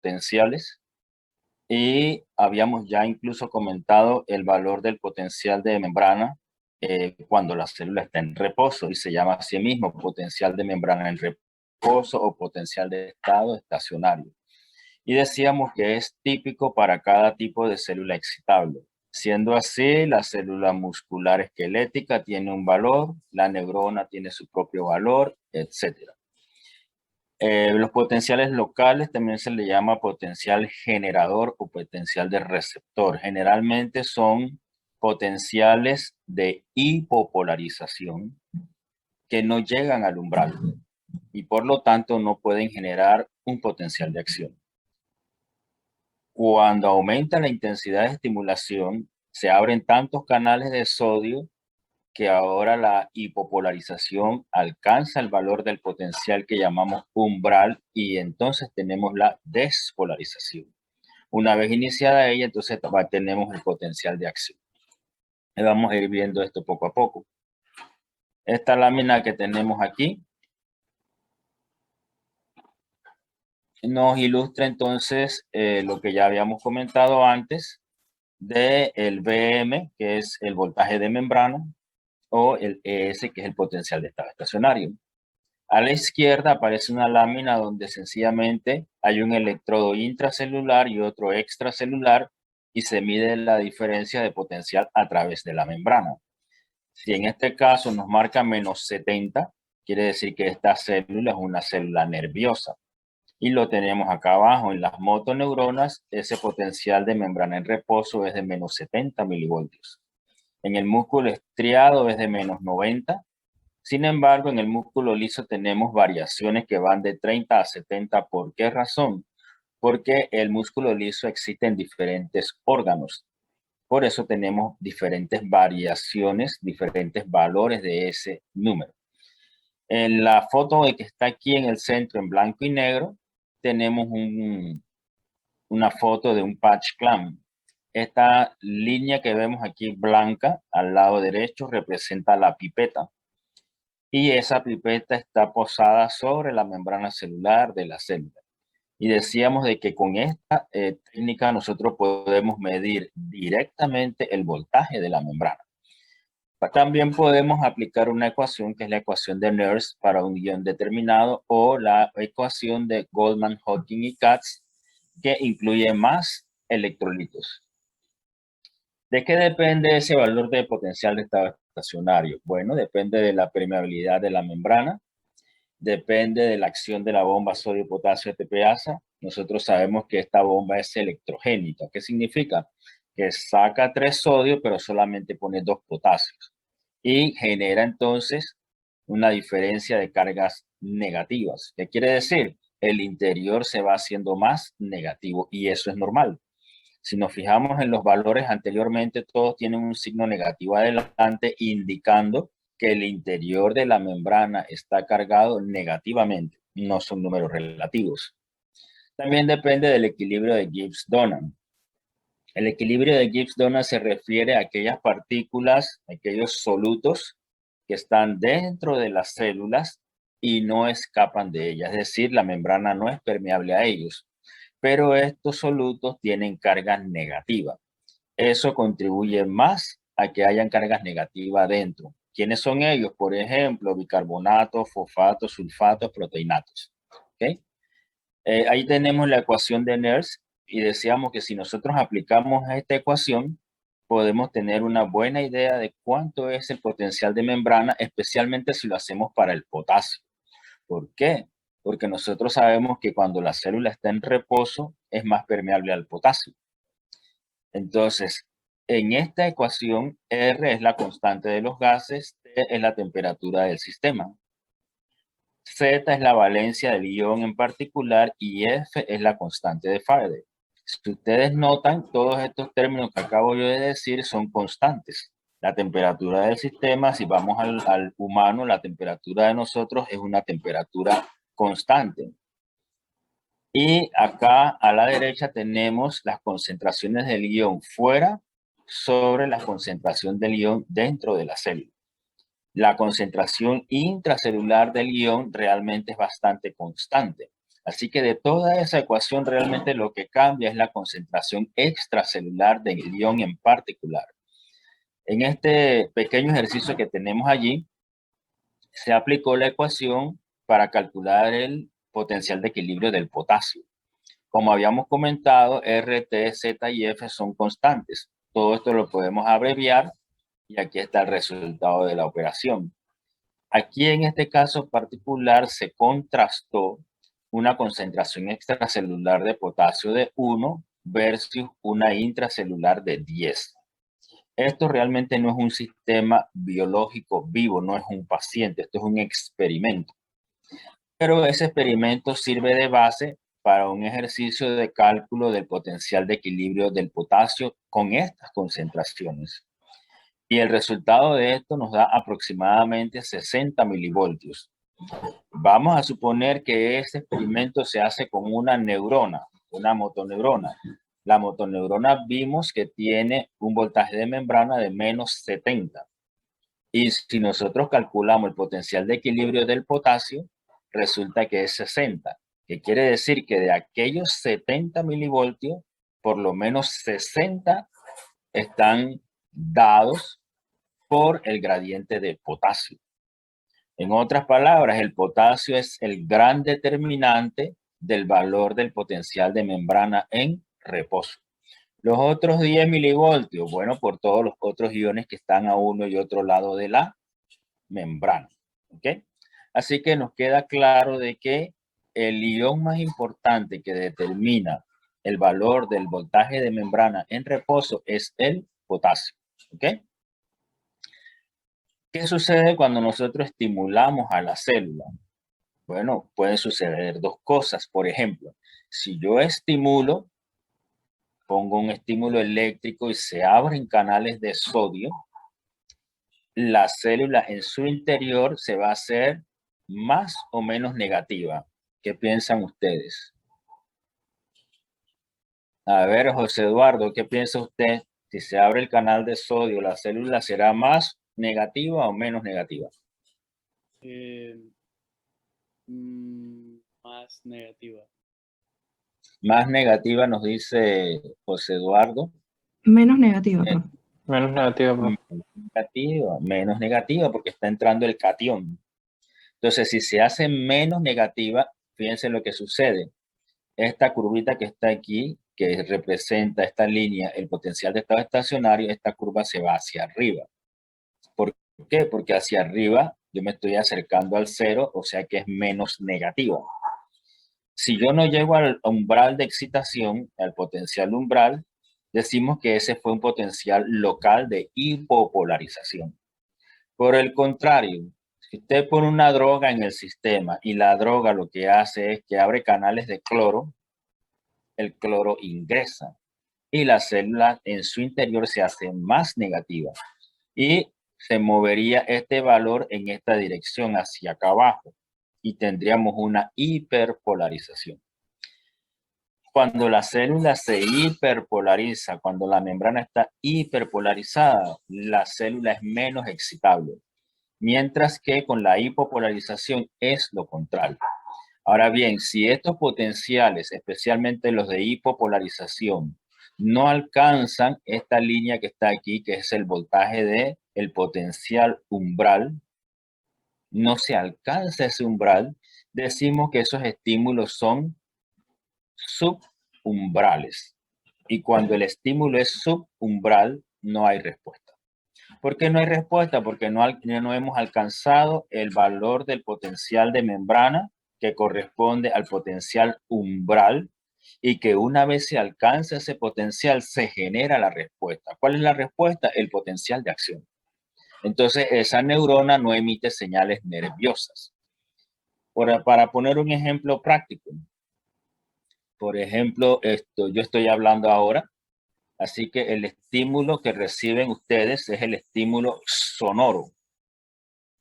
potenciales y habíamos ya incluso comentado el valor del potencial de membrana cuando la célula está en reposo y se llama así mismo potencial de membrana en reposo o potencial de estado estacionario. Y decíamos que es típico para cada tipo de célula excitable. Siendo así, la célula muscular esquelética tiene un valor, la neurona tiene su propio valor, etc. Los potenciales locales también se le llama potencial generador o potencial de receptor. Generalmente son potenciales de hipopolarización que no llegan al umbral y por lo tanto no pueden generar un potencial de acción. Cuando aumenta la intensidad de estimulación, se abren tantos canales de sodio que ahora la hipopolarización alcanza el valor del potencial que llamamos umbral y entonces tenemos la despolarización. Una vez iniciada ella, entonces tenemos el potencial de acción. Y vamos a ir viendo esto poco a poco. Esta lámina que tenemos aquí nos ilustra entonces lo que ya habíamos comentado antes del VM, que es el voltaje de membrana, o el ES, que es el potencial de estado estacionario. A la izquierda aparece una lámina donde sencillamente hay un electrodo intracelular y otro extracelular y se mide la diferencia de potencial a través de la membrana. Si en este caso nos marca menos 70, quiere decir que esta célula es una célula nerviosa. Y lo tenemos acá abajo en las motoneuronas, ese potencial de membrana en reposo es de menos 70 milivoltios. En el músculo estriado es de menos 90. Sin embargo, en el músculo liso tenemos variaciones que van de 30 a 70. ¿Por qué razón? Porque el músculo liso existe en diferentes órganos. Por eso tenemos diferentes variaciones, diferentes valores de ese número. En la foto que está aquí en el centro en blanco y negro, tenemos una foto de un patch clamp. Esta línea que vemos aquí blanca al lado derecho representa la pipeta. Y esa pipeta está posada sobre la membrana celular de la célula. Y decíamos de que con esta técnica nosotros podemos medir directamente el voltaje de la membrana. También podemos aplicar una ecuación que es la ecuación de Nernst para un ion determinado o la ecuación de Goldman, Hawking y Katz que incluye más electrolitos. ¿De qué depende ese valor de potencial de estado estacionario? Bueno, depende de la permeabilidad de la membrana, depende de la acción de la bomba sodio-potasio ATPasa. Nosotros sabemos que esta bomba es electrogénica. ¿Qué significa? Que saca 3 sodios, pero solamente pone 2 potasios. Y genera entonces una diferencia de cargas negativas. ¿Qué quiere decir? El interior se va haciendo más negativo y eso es normal. Si nos fijamos en los valores anteriormente, todos tienen un signo negativo adelante, indicando que el interior de la membrana está cargado negativamente, no son números relativos. También depende del equilibrio de Gibbs-Donnan. El equilibrio de Gibbs-Donnan se refiere a aquellas partículas, aquellos solutos que están dentro de las células y no escapan de ellas, es decir, la membrana no es permeable a ellos, pero estos solutos tienen cargas negativas. Eso contribuye más a que hayan cargas negativas dentro. ¿Quiénes son ellos? Por ejemplo, bicarbonatos, fosfatos, sulfatos, proteinatos. ¿Okay? Ahí tenemos la ecuación de Nernst y decíamos que si nosotros aplicamos esta ecuación, podemos tener una buena idea de cuánto es el potencial de membrana, especialmente si lo hacemos para el potasio. ¿Por qué? Porque nosotros sabemos que cuando la célula está en reposo es más permeable al potasio. Entonces, en esta ecuación, R es la constante de los gases, T es la temperatura del sistema, Z es la valencia del ion en particular y F es la constante de Faraday. Si ustedes notan, todos estos términos que acabo yo de decir son constantes. La temperatura del sistema, si vamos al humano, la temperatura de nosotros es una temperatura constante. Y acá a la derecha tenemos las concentraciones del ion fuera sobre la concentración del ion dentro de la célula. La concentración intracelular del ion realmente es bastante constante. Así que de toda esa ecuación realmente lo que cambia es la concentración extracelular del ion en particular. En este pequeño ejercicio que tenemos allí, se aplicó la ecuación para calcular el potencial de equilibrio del potasio. Como habíamos comentado, R, T, Z y F son constantes. Todo esto lo podemos abreviar y aquí está el resultado de la operación. Aquí en este caso particular se contrastó una concentración extracelular de potasio de 1 versus una intracelular de 10. Esto realmente no es un sistema biológico vivo, no es un paciente, esto es un experimento. Pero ese experimento sirve de base para un ejercicio de cálculo del potencial de equilibrio del potasio con estas concentraciones. Y el resultado de esto nos da aproximadamente 60 milivoltios. Vamos a suponer que este experimento se hace con una neurona, una motoneurona. La motoneurona vimos que tiene un voltaje de membrana de menos 70. Y si nosotros calculamos el potencial de equilibrio del potasio, resulta que es 60, que quiere decir que de aquellos 70 milivoltios, por lo menos 60 están dados por el gradiente de potasio. En otras palabras, el potasio es el gran determinante del valor del potencial de membrana en reposo. Los otros 10 milivoltios, bueno, por todos los otros iones que están a uno y otro lado de la membrana. ¿Ok? Así que nos queda claro de que el ion más importante que determina el valor del voltaje de membrana en reposo es el potasio. ¿Ok? ¿Qué sucede cuando nosotros estimulamos a la célula? Bueno, pueden suceder dos cosas. Por ejemplo, si yo estimulo, pongo un estímulo eléctrico y se abren canales de sodio, la célula en su interior se va a hacer más o menos negativa. ¿Qué piensan ustedes? A ver, José Eduardo, ¿qué piensa usted? Si se abre el canal de sodio, ¿la célula será más negativa o menos negativa? Eh, Más negativa. Más negativa nos dice José Eduardo. Menos negativa, Eh, profe. Menos negativa, profe. menos negativa porque está entrando el catión. Entonces, si se hace menos negativa, fíjense lo que sucede. Esta curvita que está aquí, que representa esta línea, el potencial de estado estacionario, esta curva se va hacia arriba. ¿Por qué? Porque hacia arriba yo me estoy acercando al cero, o sea que es menos negativa. Si yo no llego al umbral de excitación, al potencial umbral, decimos que ese fue un potencial local de hipopolarización. Por el contrario, si usted pone una droga en el sistema y la droga lo que hace es que abre canales de cloro, el cloro ingresa y la célula en su interior se hace más negativa y se movería este valor en esta dirección hacia acá abajo y tendríamos una hiperpolarización. Cuando la célula se hiperpolariza, cuando la membrana está hiperpolarizada, la célula es menos excitable, mientras que con la hipopolarización es lo contrario. Ahora bien, si estos potenciales, especialmente los de hipopolarización, no alcanzan esta línea que está aquí, que es el voltaje de el potencial umbral, no se alcanza ese umbral, decimos que esos estímulos son subumbrales. Y cuando el estímulo es subumbral, no hay respuesta. ¿Por qué no hay respuesta? Porque no hemos alcanzado el valor del potencial de membrana que corresponde al potencial umbral y que una vez se alcanza ese potencial se genera la respuesta. ¿Cuál es la respuesta? El potencial de acción. Entonces esa neurona no emite señales nerviosas. Para poner un ejemplo práctico, por ejemplo, yo estoy hablando ahora, así que el estímulo que reciben ustedes es el estímulo sonoro.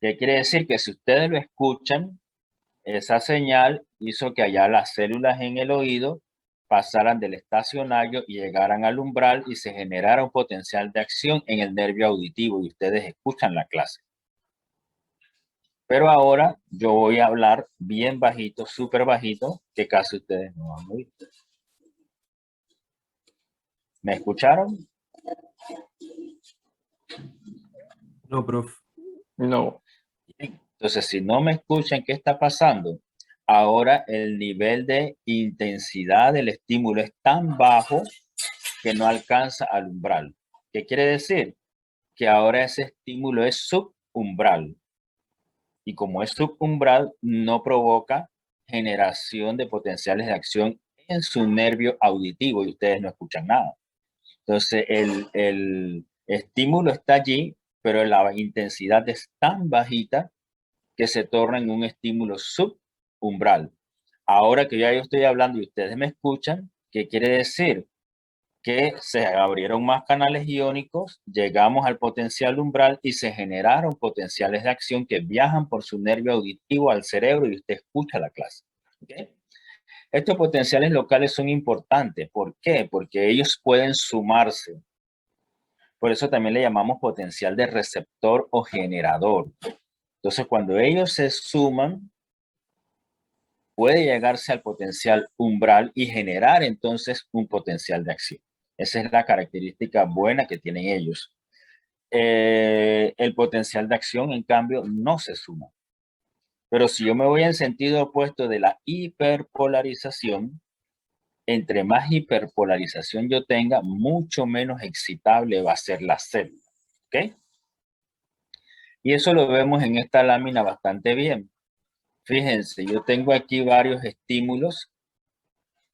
¿Qué quiere decir? Que si ustedes lo escuchan, esa señal hizo que allá las células en el oído pasaran del estacionario y llegaran al umbral y se generara un potencial de acción en el nervio auditivo y ustedes escuchan la clase. Pero ahora yo voy a hablar bien bajito, súper bajito, que casi ustedes no van a oír. ¿Me escucharon? No, prof. No. Bien. Entonces, si no me escuchan, ¿qué está pasando? Ahora el nivel de intensidad del estímulo es tan bajo que no alcanza al umbral. ¿Qué quiere decir? Que ahora ese estímulo es subumbral. Y como es subumbral, no provoca generación de potenciales de acción en su nervio auditivo y ustedes no escuchan nada. Entonces, el estímulo está allí, pero la intensidad es tan bajita que se torna en un estímulo subumbral. Ahora que ya yo estoy hablando y ustedes me escuchan, ¿qué quiere decir? Que se abrieron más canales iónicos, llegamos al potencial umbral y se generaron potenciales de acción que viajan por su nervio auditivo al cerebro y usted escucha la clase. ¿Okay? Estos potenciales locales son importantes. ¿Por qué? Porque ellos pueden sumarse. Por eso también le llamamos potencial de receptor o generador. Entonces, cuando ellos se suman, puede llegarse al potencial umbral y generar entonces un potencial de acción. Esa es la característica buena que tienen ellos. El potencial de acción, en cambio, no se suma. Pero si yo me voy en sentido opuesto de la hiperpolarización, entre más hiperpolarización yo tenga, mucho menos excitable va a ser la célula. ¿Ok? Y eso lo vemos en esta lámina bastante bien. Fíjense, yo tengo aquí varios estímulos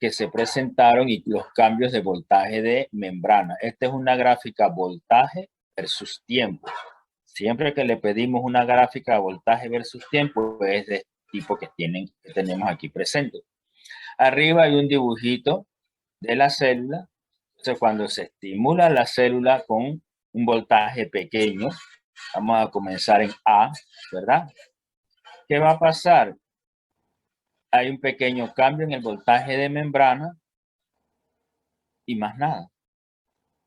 que se presentaron y los cambios de voltaje de membrana. Esta es una gráfica voltaje versus tiempo. Siempre que le pedimos una gráfica de voltaje versus tiempo, es de tipo que tenemos aquí presente. Arriba hay un dibujito de la célula. Entonces, cuando se estimula la célula con un voltaje pequeño, vamos a comenzar en A, ¿verdad? ¿Qué va a pasar? Hay un pequeño cambio en el voltaje de membrana y más nada.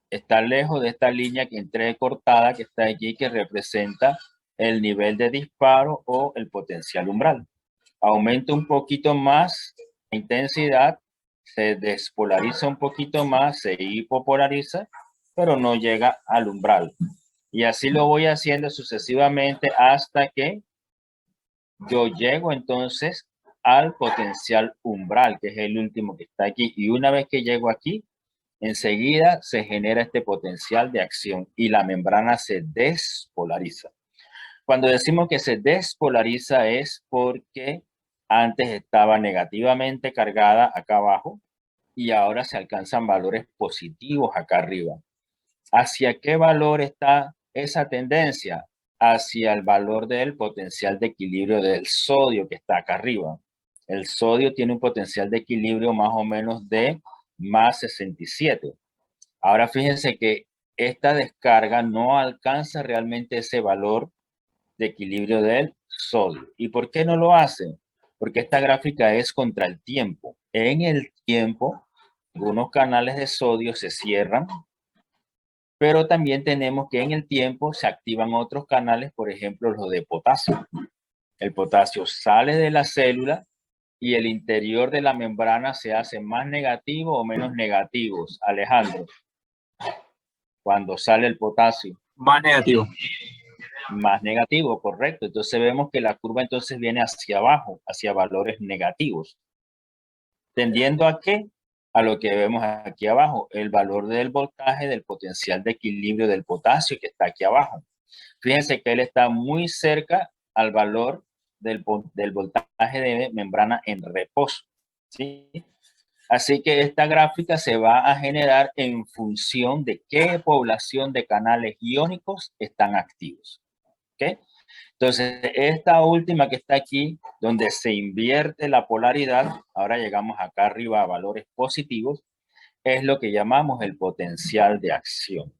Está lejos de esta línea que entré cortada que está allí, que representa el nivel de disparo o el potencial umbral. Aumenta un poquito más la intensidad, se despolariza un poquito más, se hipopolariza, pero no llega al umbral. Y así lo voy haciendo sucesivamente hasta que yo llego entonces al potencial umbral, que es el último que está aquí. Y una vez que llego aquí, enseguida se genera este potencial de acción y la membrana se despolariza. Cuando decimos que se despolariza es porque antes estaba negativamente cargada acá abajo y ahora se alcanzan valores positivos acá arriba. ¿Hacia qué valor está esa tendencia? Hacia el valor del potencial de equilibrio del sodio que está acá arriba. El sodio tiene un potencial de equilibrio más o menos de más 67. Ahora fíjense que esta descarga no alcanza realmente ese valor de equilibrio del sodio. ¿Y por qué no lo hace? Porque esta gráfica es contra el tiempo. En el tiempo, algunos canales de sodio se cierran, pero también tenemos que en el tiempo se activan otros canales, por ejemplo, los de potasio. El potasio sale de la célula y el interior de la membrana se hace más negativo o menos negativos. Alejandro, cuando sale el potasio. Más negativo. Más negativo, correcto. Entonces vemos que la curva entonces viene hacia abajo, hacia valores negativos. ¿Tendiendo a qué? A lo que vemos aquí abajo, el valor del voltaje del potencial de equilibrio del potasio que está aquí abajo. Fíjense que él está muy cerca al valor del voltaje de membrana en reposo. ¿Sí? Así que esta gráfica se va a generar en función de qué población de canales iónicos están activos. ¿Ok? Entonces, esta última que está aquí, donde se invierte la polaridad, ahora llegamos acá arriba a valores positivos, es lo que llamamos el potencial de acción.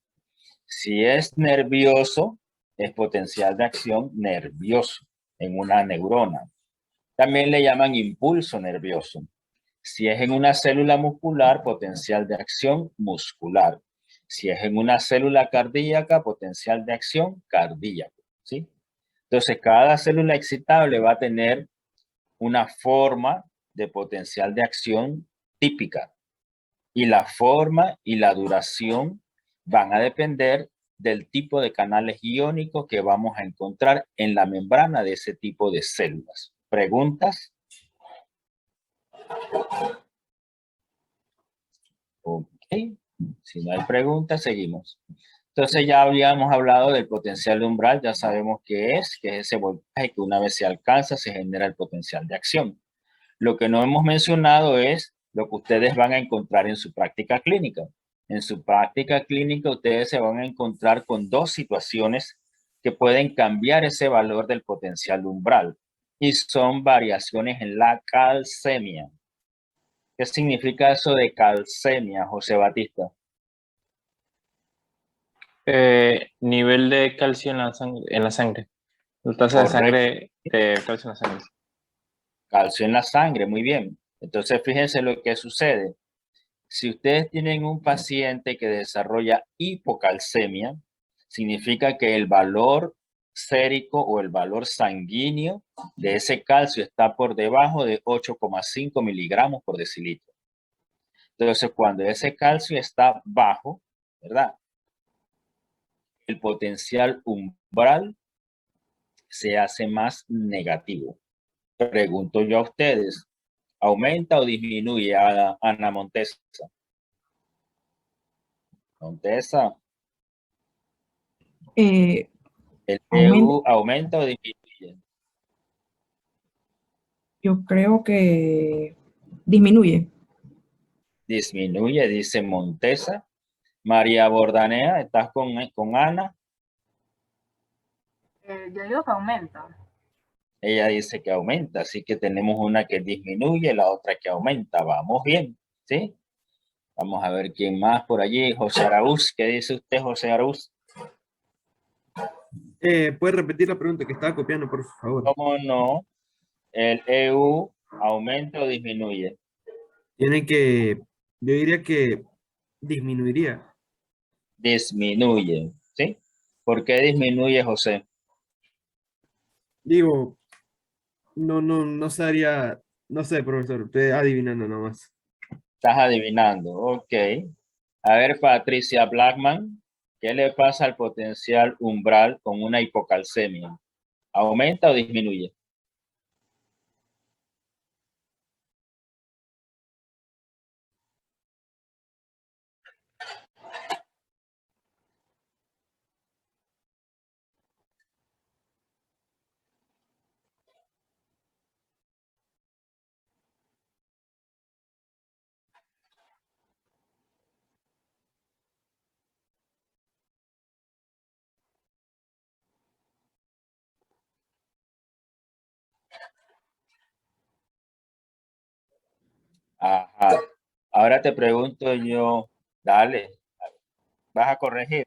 Si es nervioso, es potencial de acción nervioso en una neurona. También le llaman impulso nervioso. Si es en una célula muscular, potencial de acción muscular. Si es en una célula cardíaca, potencial de acción cardíaco. ¿Sí? Entonces, cada célula excitable va a tener una forma de potencial de acción típica. Y la forma y la duración van a depender del tipo de canales iónicos que vamos a encontrar en la membrana de ese tipo de células. ¿Preguntas? Ok. Si no hay preguntas, seguimos. Entonces ya habíamos hablado del potencial de umbral, ya sabemos qué es, que es ese voltaje que una vez se alcanza se genera el potencial de acción. Lo que no hemos mencionado es lo que ustedes van a encontrar en su práctica clínica. En su práctica clínica ustedes se van a encontrar con dos situaciones que pueden cambiar ese valor del potencial de umbral y son variaciones en la calcemia. ¿Qué significa eso de calcemia, José Batista? Nivel de calcio en la sangre. La tasa de sangre de calcio en la sangre. Calcio en la sangre, muy bien. Entonces, fíjense lo que sucede. Si ustedes tienen un paciente que desarrolla hipocalcemia, significa que el valor sérico o el valor sanguíneo de ese calcio está por debajo de 8,5 miligramos por decilitro. Entonces, cuando ese calcio está bajo, ¿verdad? El potencial umbral se hace más negativo. Pregunto yo a ustedes, ¿aumenta o disminuye a Ana Montesa? Montesa, Eh, ¿el aumenta. EU aumenta o disminuye? Yo creo que disminuye. Disminuye, dice Montesa. María Bordanea, ¿estás con Ana? Yo digo que aumenta. Ella dice que aumenta, así que tenemos una que disminuye, la otra que aumenta. Vamos bien, ¿sí? Vamos a ver quién más por allí. José Araúz, ¿qué dice usted, José Araúz? ¿Puede repetir la pregunta que estaba copiando, por favor? ¿Cómo no? ¿El EU aumenta o disminuye? Tiene que, yo diría que disminuiría. Disminuye, ¿sí? ¿Por qué disminuye, José? Digo, no sabría, no sé, profesor, estoy adivinando nomás. Estás adivinando, ok. A ver, Patricia Blackman, ¿qué le pasa al potencial umbral con una hipocalcemia? ¿Aumenta o disminuye? Ajá. Ahora te pregunto yo, dale, vas a corregir.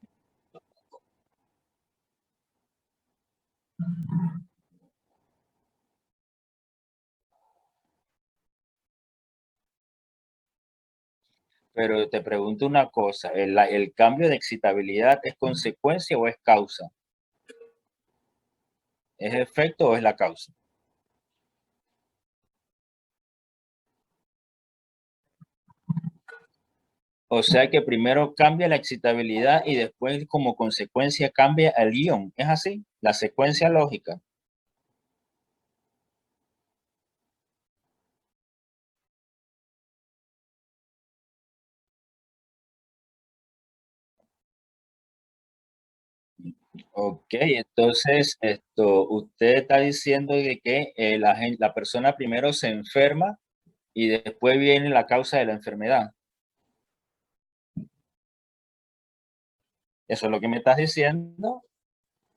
Pero te pregunto una cosa, ¿el cambio de excitabilidad es consecuencia o es causa? ¿Es efecto o es la causa? O sea que primero cambia la excitabilidad y después como consecuencia cambia el ion. ¿Es así? La secuencia lógica. Ok, entonces usted está diciendo de que la persona primero se enferma y después viene la causa de la enfermedad. Eso es lo que me estás diciendo,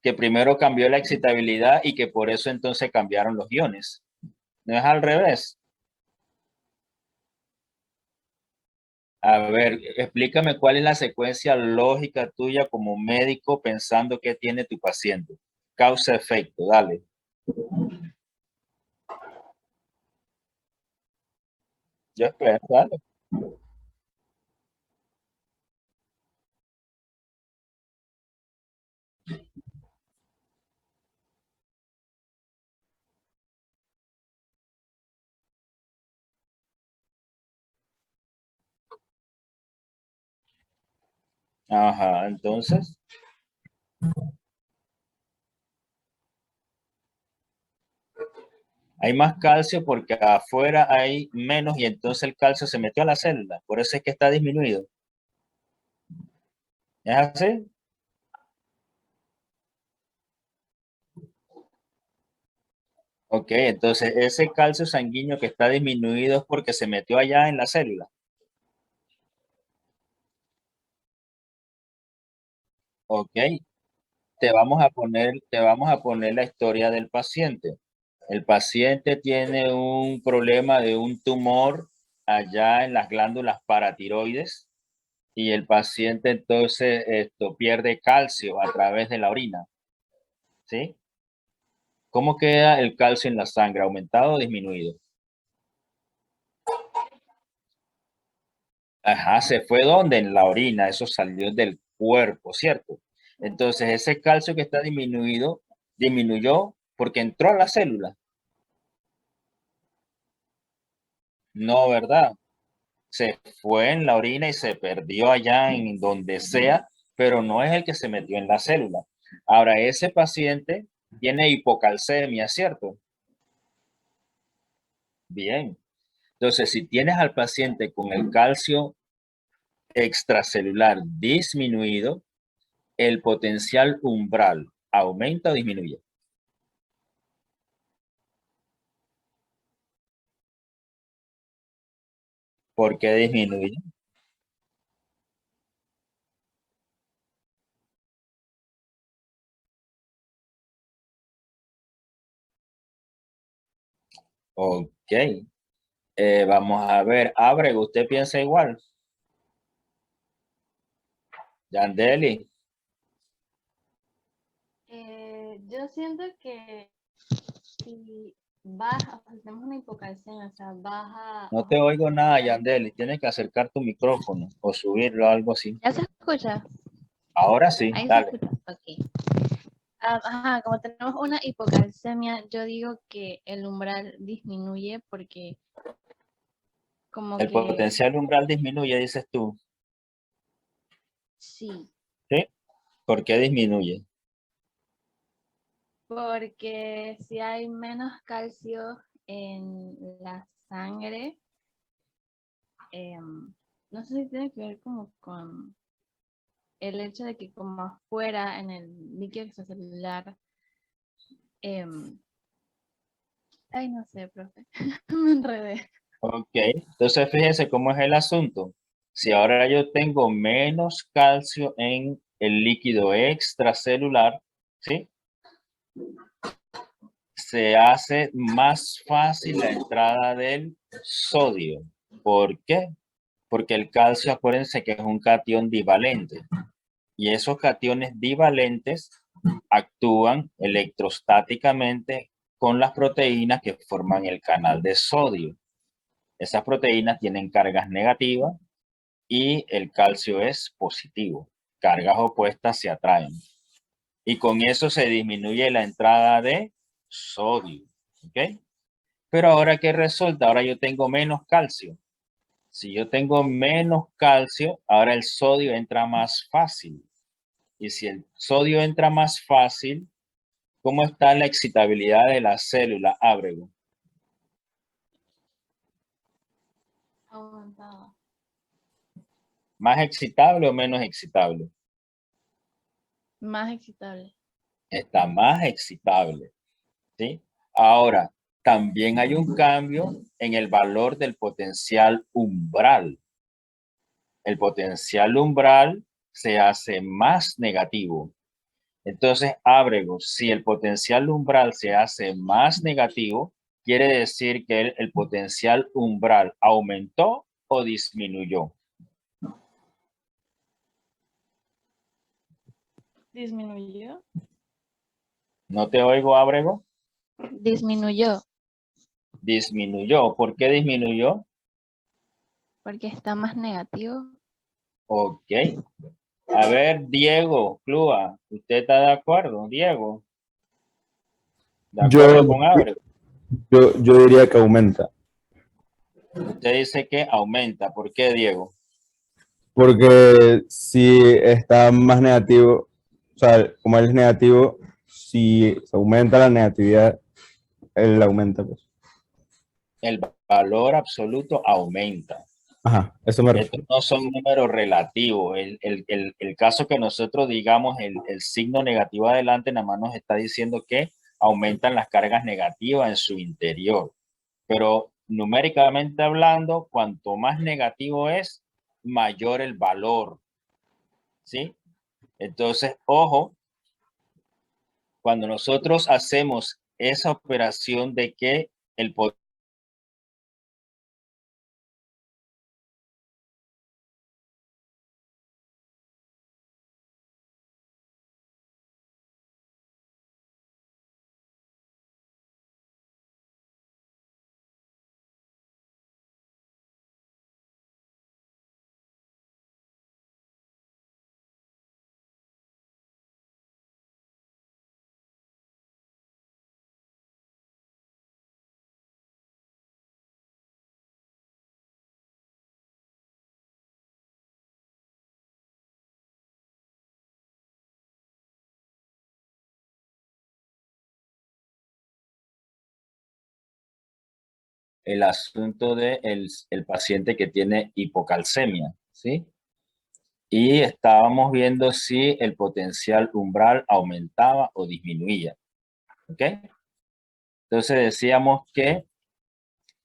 que primero cambió la excitabilidad y que por eso entonces cambiaron los iones. ¿No es al revés? A ver, explícame cuál es la secuencia lógica tuya como médico pensando que tiene tu paciente. Causa-efecto, dale. Yo espero, dale. Ajá, entonces, hay más calcio porque afuera hay menos y entonces el calcio se metió a la célula. Por eso es que está disminuido. ¿Es así? Ok, entonces ese calcio sanguíneo que está disminuido es porque se metió allá en la célula. Ok, te vamos a poner la historia del paciente. El paciente tiene un problema de un tumor allá en las glándulas paratiroides y el paciente entonces pierde calcio a través de la orina, ¿sí? ¿Cómo queda el calcio en la sangre? ¿Aumentado o disminuido? Ajá, ¿se fue dónde? En la orina, eso salió del cuerpo, ¿cierto? Entonces ese calcio que está disminuido, disminuyó porque entró a la célula. No, ¿verdad? Se fue en la orina y se perdió allá en donde sea, pero no es el que se metió en la célula. Ahora, ese paciente tiene hipocalcemia, ¿cierto? Bien. Entonces, si tienes al paciente con el calcio extracelular disminuido, el potencial umbral aumenta o disminuye. ¿Por qué disminuye? Ok. Vamos a ver. Ábrego, ¿usted piensa igual? Yandeli. Yo siento que si baja, o sea, si tenemos una hipocalcemia, o sea, baja. No te oigo nada, Yandeli. Tienes que acercar tu micrófono o subirlo, algo así. ¿Ya se escucha? Ahora sí, Ahí se dale. escucha. Ok. Ajá, como tenemos una hipocalcemia, yo digo que el umbral disminuye porque como El que potencial umbral disminuye, dices tú. sí, ¿Sí? ¿Por qué disminuye? porque si hay menos calcio en la sangre, no sé si tiene que ver como con el hecho de que como afuera en el líquido extracelular, ay no sé, profe, me enredé. Ok, entonces fíjese cómo es el asunto. Si ahora yo tengo menos calcio en el líquido extracelular, ¿sí? Se hace más fácil la entrada del sodio. ¿Por qué? Porque el calcio, acuérdense que es un catión divalente. Y esos cationes divalentes actúan electrostáticamente con las proteínas que forman el canal de sodio. Esas proteínas tienen cargas negativas y el calcio es positivo. Cargas opuestas se atraen. Y con eso se disminuye la entrada de sodio. ¿Ok? Pero ahora, ¿qué resulta? Ahora yo tengo menos calcio. Si yo tengo menos calcio, ahora el sodio entra más fácil. Y si el sodio entra más fácil, ¿cómo está la excitabilidad de la célula, Ábrego? Aumentado. ¿Más excitable o menos excitable? Más excitable. Está más excitable, ¿sí? Ahora, también hay un cambio en el valor del potencial umbral. El potencial umbral se hace más negativo. Entonces, Ábrego, si el potencial umbral se hace más negativo, quiere decir que el potencial umbral aumentó o disminuyó. ¿Disminuyó? ¿No te oigo, Ábrego? Disminuyó, Disminuyó. ¿Por qué disminuyó? porque está más negativo. Ok. A ver, Diego, Clua, ¿usted está de acuerdo, Diego? ¿De acuerdo con Ábrego? Yo diría que aumenta. Usted dice que aumenta. ¿Por qué, Diego? Porque si está más negativo, o sea, como él es negativo, si se aumenta la negatividad, él aumenta, pues. El valor absoluto aumenta. Ajá, eso me Estos refiero. no son números relativos. El caso que nosotros digamos el signo negativo adelante, nada más nos está diciendo que aumentan las cargas negativas en su interior. Pero numéricamente hablando, cuanto más negativo es, mayor el valor. ¿Sí? Entonces, ojo, cuando nosotros hacemos esa operación de que el el asunto de el paciente que tiene hipocalcemia, ¿sí? Y estábamos viendo si el potencial umbral aumentaba o disminuía, ¿ok? Entonces decíamos que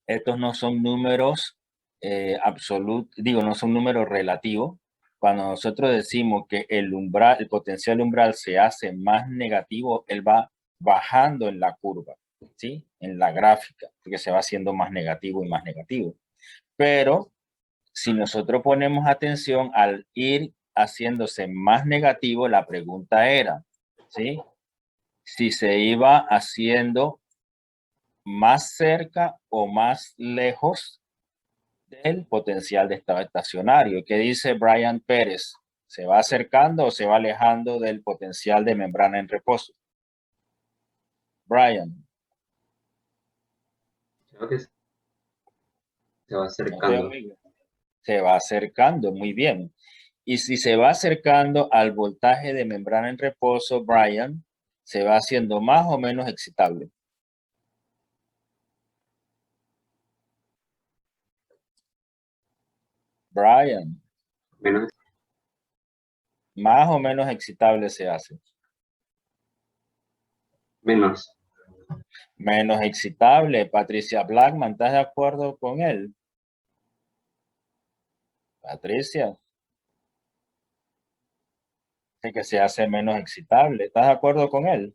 estos no son números absolutos, digo, no son números relativos. Cuando nosotros decimos que el umbral, el potencial umbral se hace más negativo, él va bajando en la curva, ¿sí? En la gráfica, porque se va haciendo más negativo y más negativo. Pero si nosotros ponemos atención al ir haciéndose más negativo, la pregunta era, ¿sí? Si se iba haciendo más cerca o más lejos del potencial de estado estacionario. ¿Qué dice Brian Pérez? ¿Se va acercando o se va alejando del potencial de membrana en reposo? Brian. Creo que se va No te acercando. oigo. Se va acercando, muy bien. Y si se va acercando al voltaje de membrana en reposo, Brian, se va haciendo más o menos excitable. Brian, Menos, más o menos excitable se hace. menos. Menos excitable. Patricia Blackman, ¿estás de acuerdo con él? Patricia. Dice que se hace menos excitable. ¿Estás de acuerdo con él?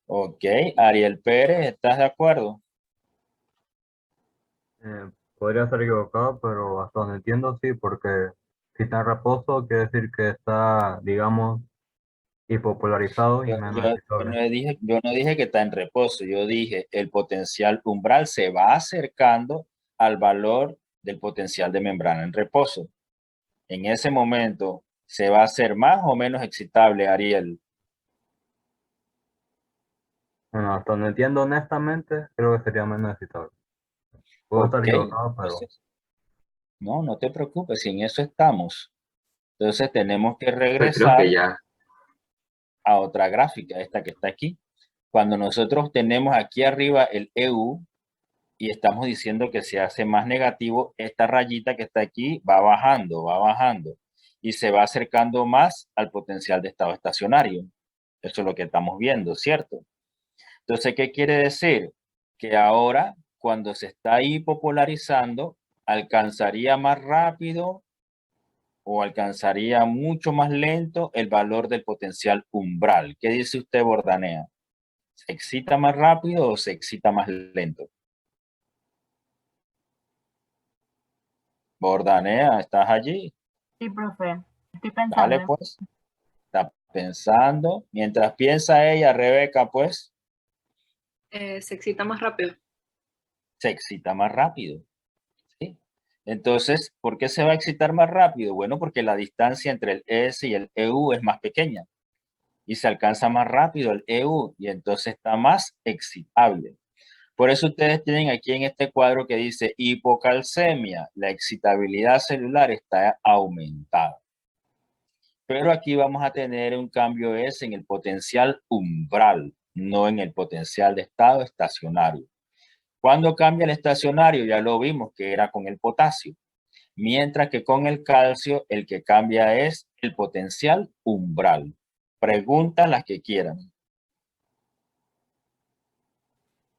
Ok. Ariel Pérez, ¿estás de acuerdo? Podría estar equivocado, pero hasta donde entiendo sí, porque si está en reposo quiere decir que está, digamos, hipopolarizado y Yo, menos yo- excitable. yo no dije que está en reposo, yo dije el potencial umbral se va acercando al valor del potencial de membrana en reposo. En ese momento se va a hacer más o menos excitable, Ariel. Bueno, hasta donde entiendo honestamente, creo que sería menos excitable. Puedo estar Ok, equivocado, pero entonces, no te preocupes, si en eso estamos. Entonces tenemos que Pues creo que regresar ya. a otra gráfica, esta que está aquí. Cuando nosotros tenemos aquí arriba el EU y estamos diciendo que se hace más negativo, esta rayita que está aquí va bajando y se va acercando más al potencial de estado estacionario. Eso es lo que estamos viendo, ¿cierto? Entonces, ¿qué quiere decir? Que ahora, cuando se está hipopolarizando, alcanzaría más rápido o alcanzaría mucho más lento el valor del potencial umbral. ¿Qué dice usted, Bordanea? ¿Se excita más rápido o se excita más lento? Bordanea, ¿estás allí? Sí, profe, estoy Dale, pensando. pues. Está pensando. Mientras piensa ella, Rebeca, pues, Se excita más rápido. se excita más rápido. ¿Sí? Entonces, ¿por qué se va a excitar más rápido? Bueno, porque la distancia entre el S y el EU es más pequeña y se alcanza más rápido el EU y entonces está más excitable. Por eso ustedes tienen aquí en este cuadro que dice hipocalcemia, la excitabilidad celular está aumentada. Pero aquí vamos a tener un cambio en el potencial umbral, no en el potencial de estado estacionario. Cuando cambia el estacionario, ya lo vimos que era con el potasio, mientras que con el calcio el que cambia es el potencial umbral. Preguntas las que quieran.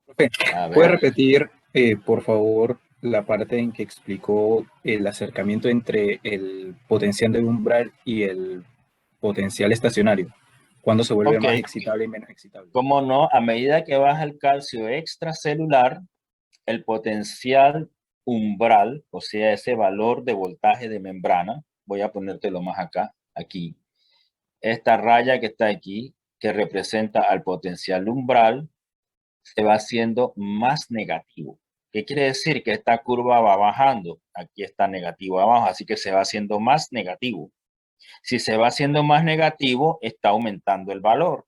Profe, A ¿puede ver. repetir, por favor, la parte en que explicó el acercamiento entre el potencial de umbral y el potencial estacionario? ¿Cuándo se vuelve Ok. más excitable y menos excitable? Como no, a medida que baja el calcio extracelular, el potencial umbral, o sea, ese valor de voltaje de membrana, voy a ponértelo más acá, aquí, esta raya que está aquí, que representa al potencial umbral, se va haciendo más negativo. ¿Qué quiere decir? Que esta curva va bajando, aquí está negativo abajo, así que se va haciendo más negativo. Si se va haciendo más negativo, está aumentando el valor,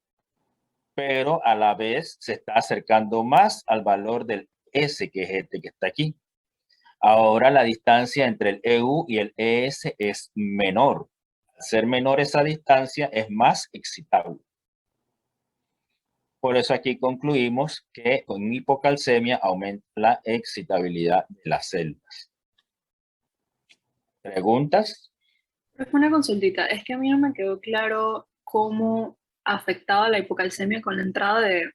pero a la vez se está acercando más al valor del S, que es este que está aquí. Ahora la distancia entre el EU y el ES es menor. Al ser menor esa distancia, es más excitable. Por eso aquí concluimos que con hipocalcemia aumenta la excitabilidad de las células. ¿Preguntas? Profe, una consultita. Es que a mí no me quedó claro cómo afectaba la hipocalcemia con la entrada de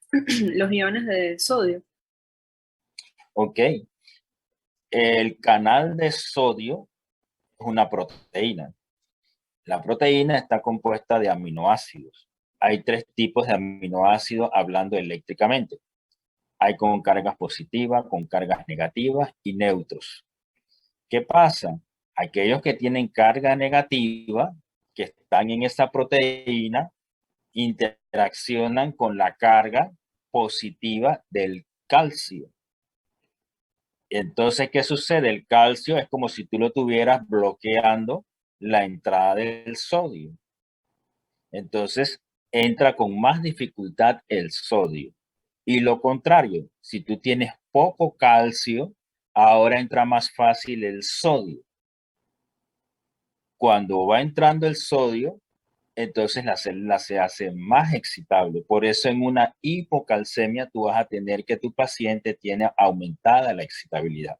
los iones de sodio. Ok. El canal de sodio es una proteína. La proteína está compuesta de aminoácidos. Hay 3 tipos de aminoácidos hablando eléctricamente. Hay con cargas positivas, con cargas negativas y neutros. ¿Qué pasa? Aquellos que tienen carga negativa, que están en esa proteína, interaccionan con la carga positiva del calcio. Entonces, ¿qué sucede? El calcio es como si tú lo tuvieras bloqueando la entrada del sodio. Entonces, entra con más dificultad el sodio. Y lo contrario, si tú tienes poco calcio, ahora entra más fácil el sodio. Cuando va entrando el sodio, entonces la célula se hace más excitable. Por eso en una hipocalcemia tú vas a tener que tu paciente tiene aumentada la excitabilidad.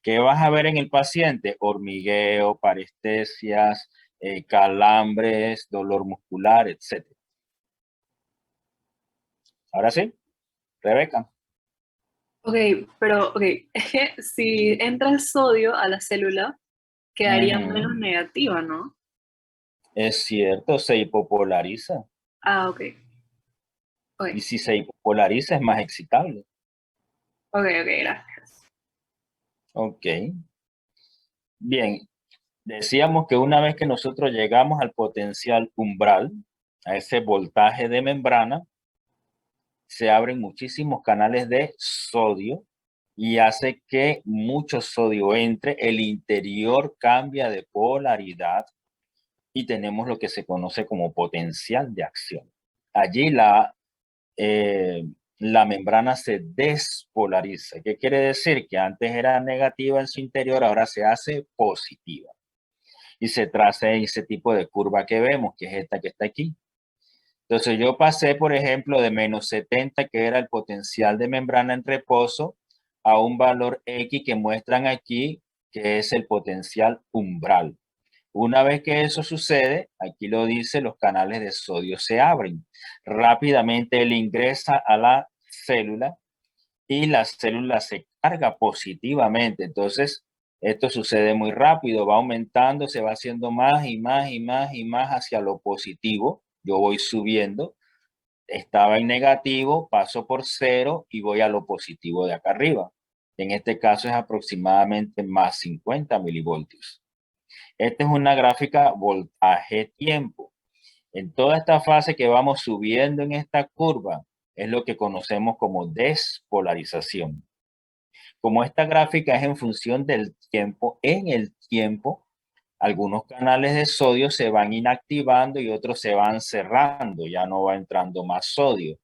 ¿Qué vas a ver en el paciente? Hormigueo, parestesias, calambres, dolor muscular, etc. Ahora sí, Rebeca. Ok, pero ok, es que si entra el sodio a la célula, quedaría menos negativa, ¿no? Es cierto, se hipopolariza. Ah, ok. Ok, Y si se hipopolariza es más excitable. ok, gracias. Ok. Bien, decíamos que una vez que nosotros llegamos al potencial umbral, a ese voltaje de membrana, se abren muchísimos canales de sodio y hace que mucho sodio entre, el interior cambia de polaridad y tenemos lo que se conoce como potencial de acción. Allí la membrana se despolariza. ¿Qué quiere decir? Que antes era negativa en su interior, ahora se hace positiva. Y se traza ese tipo de curva que vemos, que es esta que está aquí. Entonces yo pasé, por ejemplo, de menos 70, que era el potencial de membrana en reposo, a un valor X que muestran aquí, que es el potencial umbral. Una vez que eso sucede, aquí lo dice, los canales de sodio se abren. Rápidamente él ingresa a la célula y la célula se carga positivamente. Entonces, esto sucede muy rápido, va aumentando, se va haciendo más y más y más y más hacia lo positivo. Yo voy subiendo, estaba en negativo, paso por 0 y voy a lo positivo de acá arriba. En este caso es aproximadamente más 50 milivoltios. Esta es una gráfica voltaje-tiempo. En toda esta fase que vamos subiendo en esta curva es lo que conocemos como despolarización. Como esta gráfica es en función del tiempo, en el tiempo, algunos canales de sodio se van inactivando y otros se van cerrando, ya no va entrando más sodio.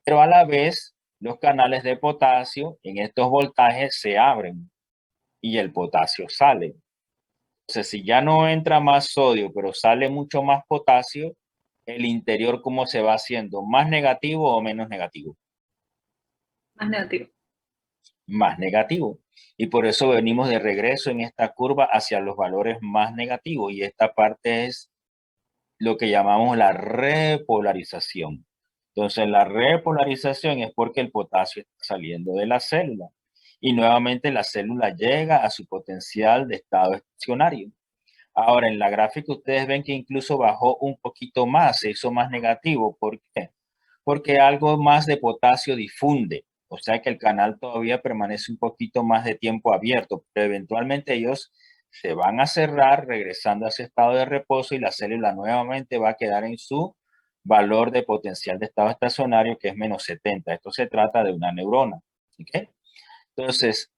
Pero a la vez los canales de potasio en estos voltajes se abren y el potasio sale. Entonces, si ya no entra más sodio, pero sale mucho más potasio, el interior, ¿cómo se va haciendo? ¿Más negativo o menos negativo? Más negativo. Más negativo. Y por eso venimos de regreso en esta curva hacia los valores más negativos. Y esta parte es lo que llamamos la repolarización. Entonces, la repolarización es porque el potasio está saliendo de la célula. Y nuevamente la célula llega a su potencial de estado estacionario. Ahora, en la gráfica ustedes ven que incluso bajó un poquito más, se hizo más negativo. ¿Por qué? Porque algo más de potasio difunde. O sea que el canal todavía permanece un poquito más de tiempo abierto, pero eventualmente ellos se van a cerrar regresando a ese estado de reposo y la célula nuevamente va a quedar en su valor de potencial de estado estacionario, que es menos 70. Esto se trata de una neurona. ¿Okay? Entonces,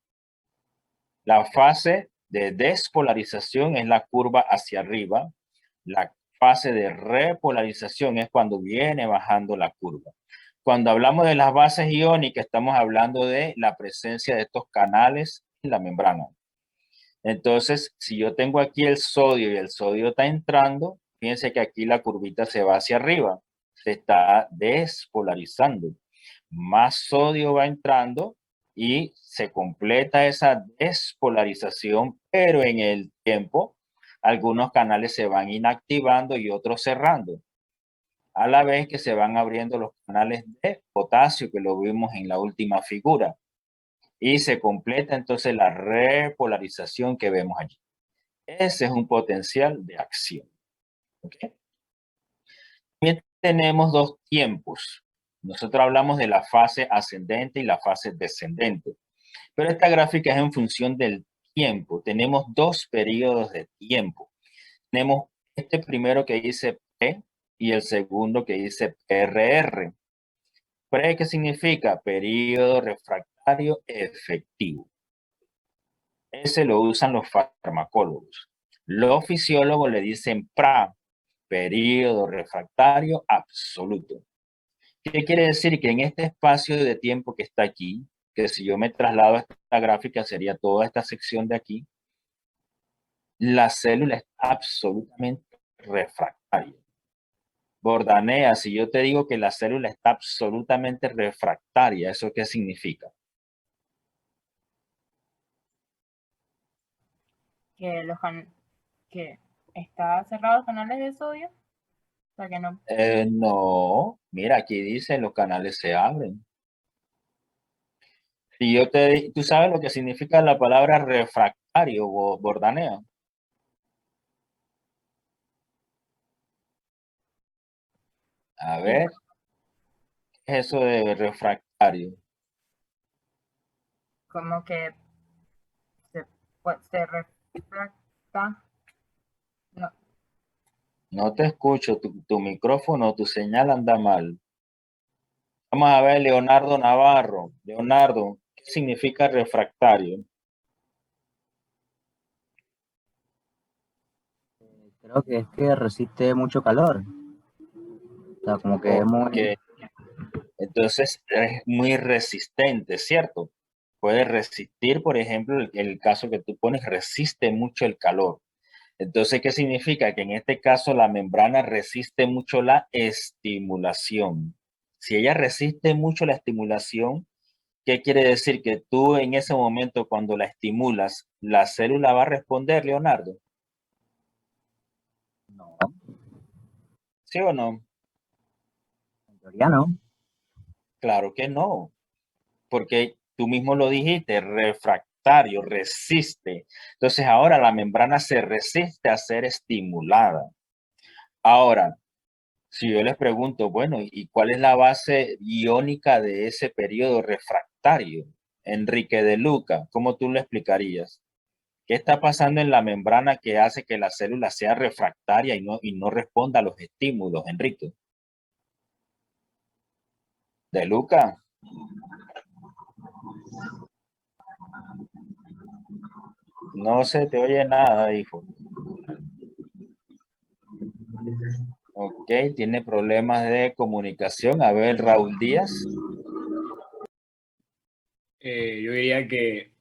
la fase de despolarización es la curva hacia arriba. La fase de repolarización es cuando viene bajando la curva. Cuando hablamos de las bases iónicas, estamos hablando de la presencia de estos canales en la membrana. Entonces, si yo tengo aquí el sodio y el sodio está entrando, fíjense que aquí la curvita se va hacia arriba. Se está despolarizando. Más sodio va entrando y se completa esa despolarización, pero en el tiempo, algunos canales se van inactivando y otros cerrando. A la vez que se van abriendo los canales de potasio, que lo vimos en la última figura. Y se completa entonces la repolarización que vemos allí. Ese es un potencial de acción. ¿Okay? También tenemos dos tiempos. Nosotros hablamos de la fase ascendente y la fase descendente. Pero esta gráfica es en función del tiempo. Tenemos dos periodos de tiempo. Tenemos este primero que dice P y el segundo que dice PRR. ¿Pre qué significa? Periodo refractario efectivo. Ese lo usan los farmacólogos. Los fisiólogos le dicen PRA, periodo refractario absoluto. ¿Qué quiere decir? Que en este espacio de tiempo que está aquí, que si yo me traslado a esta gráfica sería toda esta sección de aquí, la célula es absolutamente refractaria. Bordanea, si yo te digo que la célula está absolutamente refractaria, ¿eso qué significa? Que está cerrado los canales de sodio, o sea que no. No, mira, aquí dice los canales se abren. Si tú sabes lo que significa la palabra refractario, Bordanea. A ver, ¿qué es eso de refractario? Como que se refracta. No. No te escucho, tu micrófono, tu señal anda mal. Vamos a ver, Leonardo Navarro. Leonardo, ¿qué significa refractario? Creo que es que resiste mucho calor. O sea, como que es muy... Entonces es muy resistente, ¿cierto? Puede resistir, por ejemplo, el caso que tú pones, resiste mucho el calor. Entonces, ¿qué significa? Que en este caso la membrana resiste mucho la estimulación. Si ella resiste mucho la estimulación, ¿qué quiere decir? Que tú en ese momento cuando la estimulas, la célula va a responder, Leonardo. No. ¿Sí o no? En teoría no. Claro que no, porque tú mismo lo dijiste, refractario, resiste. Entonces ahora la membrana se resiste a ser estimulada. Ahora, si yo les pregunto, bueno, ¿y cuál es la base iónica de ese periodo refractario? Enrique de Luca, ¿cómo tú lo explicarías? ¿Qué está pasando en la membrana que hace que la célula sea refractaria y no responda a los estímulos, Enrique? De Luca. No se te oye nada, hijo. Ok, tiene problemas de comunicación. A ver, Raúl Díaz. veía que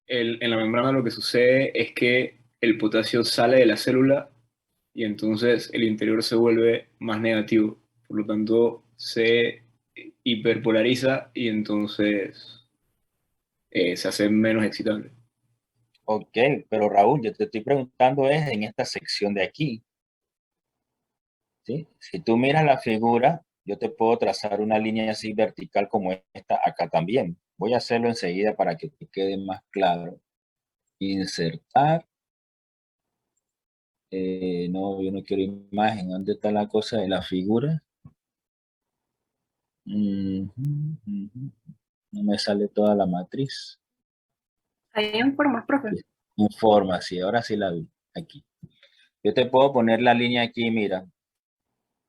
en la membrana lo que sucede es que el potasio sale de la célula y entonces el interior se vuelve más negativo. Por lo tanto, se hiperpolariza y entonces se hace menos excitable. Ok, pero Raúl, yo te estoy preguntando es en esta sección de aquí, ¿sí? Si tú miras la figura, yo te puedo trazar una línea así vertical como esta acá también. Voy a hacerlo enseguida para que te quede más claro. Insertar. No, yo no quiero imagen. ¿Dónde está la cosa de la figura? Ujú, ujú. No me sale toda la matriz. Ahí en formas, profe. En forma, sí, ahora sí la vi. Aquí. Yo te puedo poner la línea aquí, mira.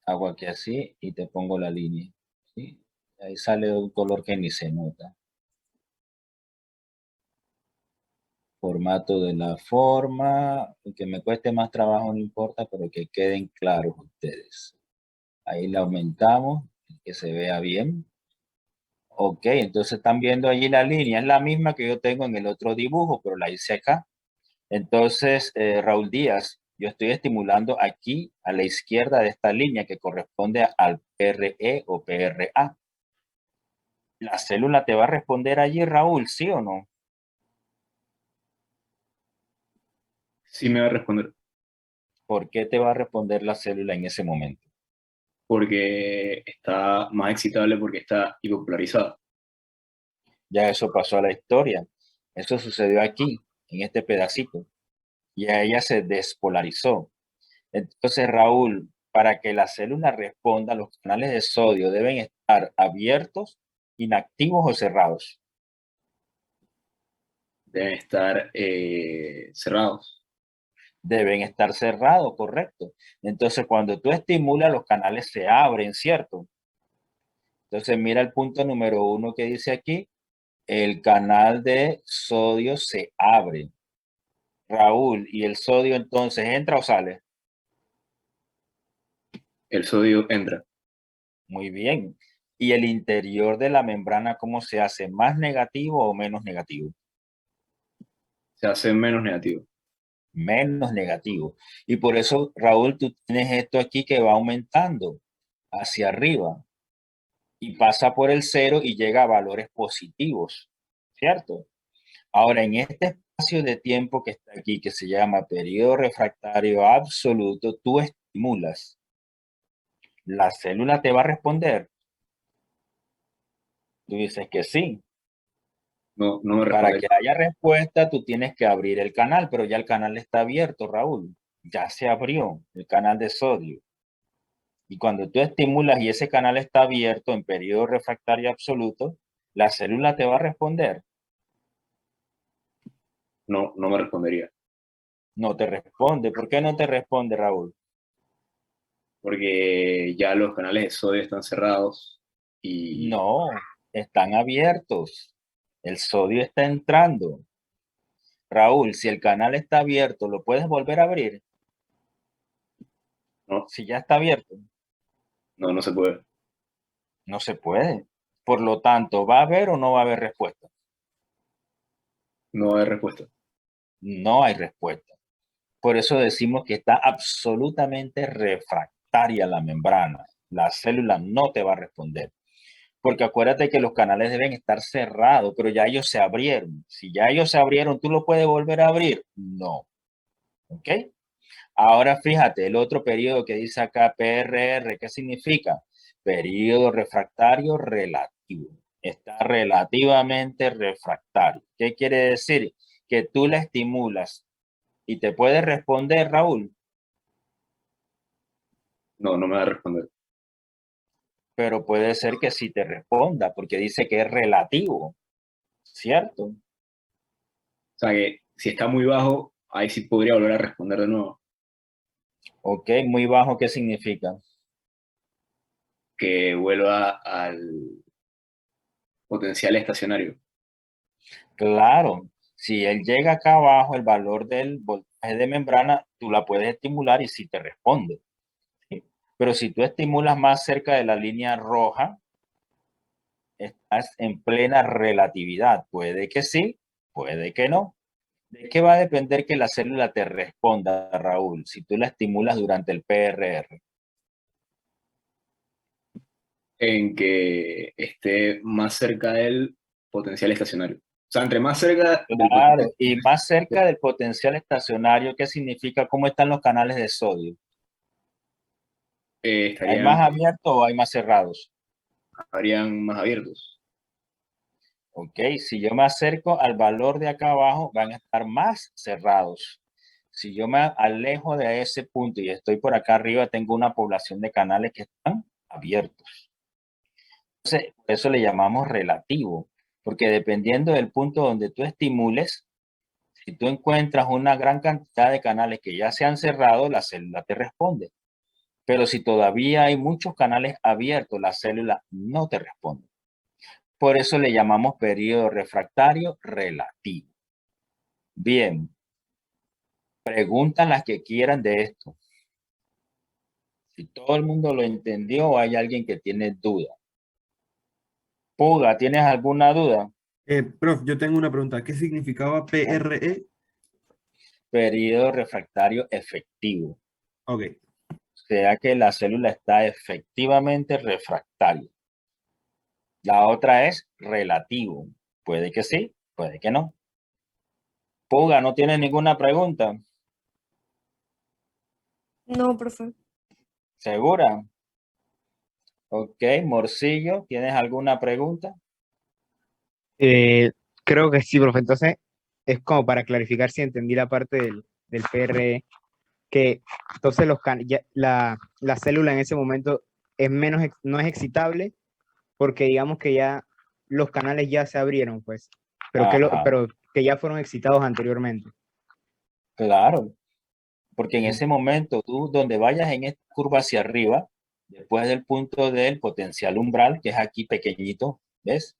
Hago aquí así y te pongo la línea. ¿Sí? Ahí sale un color que ni se nota. Formato de la forma, que me cueste más trabajo no importa, pero que queden claros ustedes. Ahí la aumentamos, que se vea bien. Ok, entonces están viendo allí la línea, es la misma que yo tengo en el otro dibujo, pero la hice acá. Entonces, Raúl Díaz, yo estoy estimulando aquí a la izquierda de esta línea que corresponde al PRE o PRA. ¿La célula te va a responder allí, Raúl, sí o no? Sí me va a responder, ¿Por qué te va a responder la célula en ese momento? porque está más excitable porque está hipopolarizada. Ya eso pasó a la historia. Eso sucedió aquí, en este pedacito. Y a ella se despolarizó. Entonces, Raúl, para que la célula responda, los canales de sodio deben estar abiertos, inactivos o cerrados. Deben estar cerrados. Deben estar cerrados, correcto. Entonces, cuando tú estimulas, los canales se abren, ¿cierto? Entonces, mira el punto número 1 que dice aquí. El canal de sodio se abre. Raúl, ¿y el sodio entonces entra o sale? El sodio entra. Muy bien. ¿Y el interior de la membrana cómo se hace? ¿Más negativo o menos negativo? Se hace menos negativo. Menos negativo. Y por eso, Raúl, tú tienes esto aquí que va aumentando hacia arriba y pasa por el 0 y llega a valores positivos, ¿cierto? Ahora, en este espacio de tiempo que está aquí, que se llama periodo refractario absoluto, tú estimulas. ¿La célula te va a responder? Tú dices que sí. No, no me Para responde. que haya respuesta, tú tienes que abrir el canal, pero ya el canal está abierto, Raúl. Ya se abrió el canal de sodio. Y cuando tú estimulas y ese canal está abierto en periodo refractario absoluto, la célula te va a responder. No, no me respondería. No te responde. ¿Por qué no te responde, Raúl? Porque ya los canales de sodio están cerrados y No, están abiertos. El sodio está entrando. Raúl, si el canal está abierto, ¿lo puedes volver a abrir? no, Si ya está abierto, no, no se puede. no se puede. Por lo tanto, ¿va a haber o no va a haber respuesta? No hay respuesta. No hay respuesta. Por eso decimos que está absolutamente refractaria la membrana. La célula no te va a responder. Porque acuérdate que los canales deben estar cerrados, pero ya ellos se abrieron. Si ya ellos se abrieron, ¿tú lo puedes volver a abrir? No. ¿Ok? Ahora fíjate, el otro periodo que dice acá PRR, ¿qué significa? Periodo refractario relativo. Está relativamente refractario. ¿Qué quiere decir? Que tú la estimulas y te puede responder, Raúl, No, no me va a responder. pero puede ser que sí te responda porque dice que es relativo, ¿cierto? O sea que si está muy bajo, ahí sí podría volver a responder de nuevo. Ok, muy bajo, ¿qué significa? Que vuelva al potencial estacionario. Claro, si él llega acá abajo, el valor del voltaje de membrana, tú la puedes estimular y sí te responde. ¿Sí? Pero si tú estimulas más cerca de la línea roja, estás en plena relatividad. Puede que sí, puede que no. ¿De qué va a depender que la célula te responda, Raúl, si tú la estimulas durante el PRR? En que esté más cerca del potencial estacionario. O sea, entre más cerca del Claro, potencial, y más cerca del potencial estacionario, ¿qué significa? ¿Cómo están los canales de sodio? ¿Hay estarían, más abiertos o hay más cerrados? estarían más abiertos. Ok, si yo me acerco al valor de acá abajo, van a estar más cerrados. Si yo me alejo de ese punto y estoy por acá arriba, tengo una población de canales que están abiertos. Entonces, por eso le llamamos relativo, porque dependiendo del punto donde tú estimules, si tú encuentras una gran cantidad de canales que ya se han cerrado, la célula te responde. Pero si todavía hay muchos canales abiertos, la célula no te responde. Por eso le llamamos periodo refractario relativo. Bien, preguntan las que quieran de esto. Si todo el mundo lo entendió o hay alguien que tiene duda. Puga, ¿tienes alguna duda? Prof, yo tengo una pregunta. ¿Qué significaba PRE? Periodo refractario efectivo. Ok. O sea que la célula está efectivamente refractaria. La otra es relativo. Puede que sí, puede que no. Puga, ¿no tiene ninguna pregunta? No, profe. ¿Segura? Ok, Morcillo, ¿tienes alguna pregunta? Creo que sí, profe. Entonces, es como para clarificar si entendí la parte del PRE, que entonces la célula en ese momento es no es excitable porque digamos que ya los canales ya se abrieron, pues, Ajá, pero que ya fueron excitados anteriormente. claro, porque en ese momento tú donde vayas en esta curva hacia arriba, después del punto del potencial umbral, que es aquí pequeñito, ¿ves?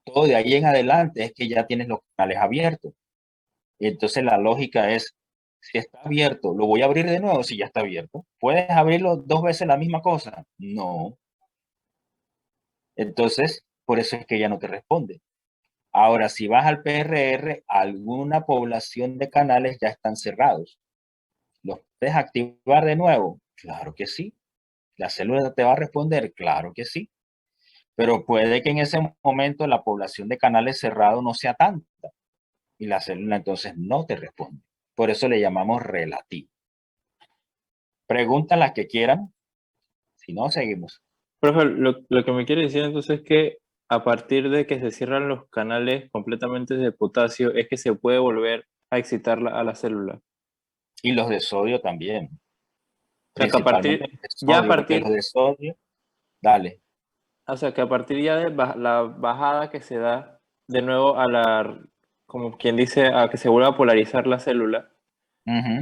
Todo de ahí en adelante es que ya tienes los canales abiertos. Y entonces la lógica es, si está abierto, ¿lo voy a abrir de nuevo si ya está abierto? ¿Puedes abrirlo dos veces la misma cosa? No. Entonces, por eso es que ya no te responde. Ahora, si vas al PRR, alguna población de canales ya están cerrados. ¿Los puedes activar de nuevo? Claro que sí. ¿La célula te va a responder? Claro que sí. Pero puede que en ese momento la población de canales cerrados no sea tanta y la célula entonces no te responde. Por eso le llamamos relativo. Preguntan las que quieran. Si no, seguimos. Profe, lo que me quiere decir entonces es que a partir de que se cierran los canales completamente de potasio, es que se puede volver a excitar a la célula. Y los de sodio también. O sea, que a partir, Principalmente de ya a sodio, porque los partir, de sodio, dale. o sea, que a partir ya de la bajada que se da de nuevo como quien dice, a que se vuelva a polarizar la célula,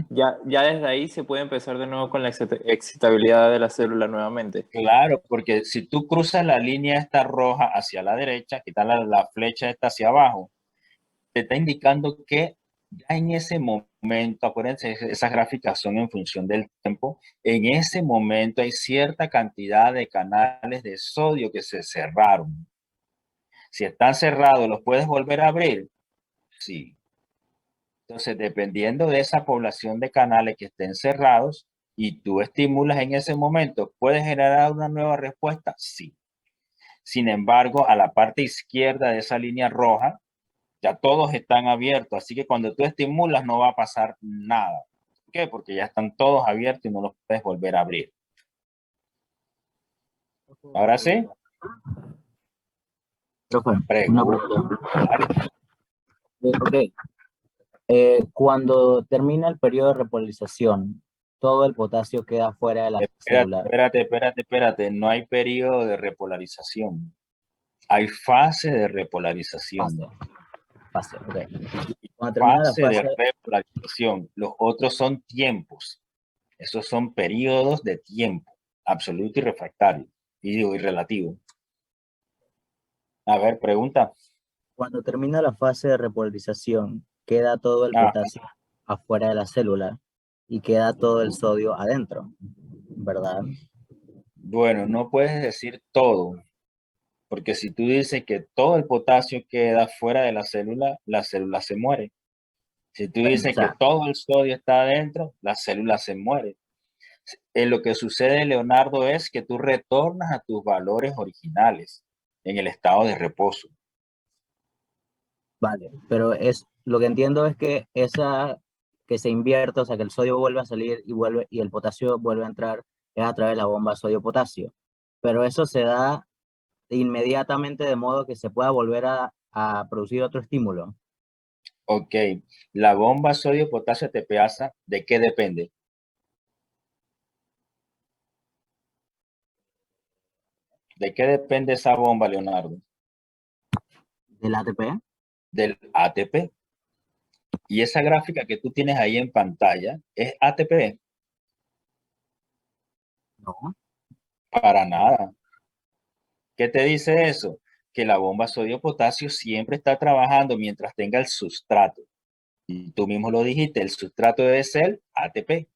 ya desde ahí se puede empezar de nuevo con la excitabilidad de la célula nuevamente. Claro, porque si tú cruzas la línea esta roja hacia la derecha, quitar la flecha esta hacia abajo, te está indicando que ya en ese momento, acuérdense, esas gráficas son en función del tiempo, en ese momento hay cierta cantidad de canales de sodio que se cerraron. Si están cerrados, ¿los puedes volver a abrir? Sí. Entonces, dependiendo de esa población de canales que estén cerrados y tú estimulas en ese momento, ¿puedes generar una nueva respuesta? Sí. Sin embargo, a la parte izquierda de esa línea roja, ya todos están abiertos, así que cuando tú estimulas no va a pasar nada. ¿Por qué? Porque ya están todos abiertos y no los puedes volver a abrir. ¿Ahora sí? Profe, una Pregunta. pregunta. Ok. Cuando termina el periodo de repolarización, todo el potasio queda fuera de la célula. Espérate. No hay periodo de repolarización. Hay fase de repolarización. Fase, ok. Cuando termina la Fase de fase, repolarización. Los otros son tiempos. Esos son periodos de tiempo. Absoluto y refractario. Y digo, y relativo. A ver, pregunta. cuando termina la fase de repolarización, queda todo el potasio afuera de la célula y queda todo el sodio adentro, ¿verdad? Bueno, no puedes decir todo, Porque si tú dices que todo el potasio queda fuera de la célula se muere. Si tú dices que todo el sodio está adentro, la célula se muere. Lo que sucede, Leonardo, es que tú retornas a tus valores originales en el estado de reposo. Vale, pero lo que entiendo es que que se invierte, o sea, que el sodio vuelve a salir y el potasio vuelve a entrar, es a través de la bomba sodio-potasio. Pero eso se da inmediatamente de modo que se pueda volver a producir otro estímulo. Ok, la bomba sodio-potasio ATPasa, ¿de qué depende? ¿De qué depende esa bomba, Leonardo? ¿Del ATP? Del ATP. Y esa gráfica que tú tienes ahí en pantalla, ¿es ATP? No. Para nada. ¿Qué te dice eso? Que la bomba sodio-potasio siempre está trabajando mientras tenga el sustrato. Y tú mismo lo dijiste, el sustrato debe ser ATP.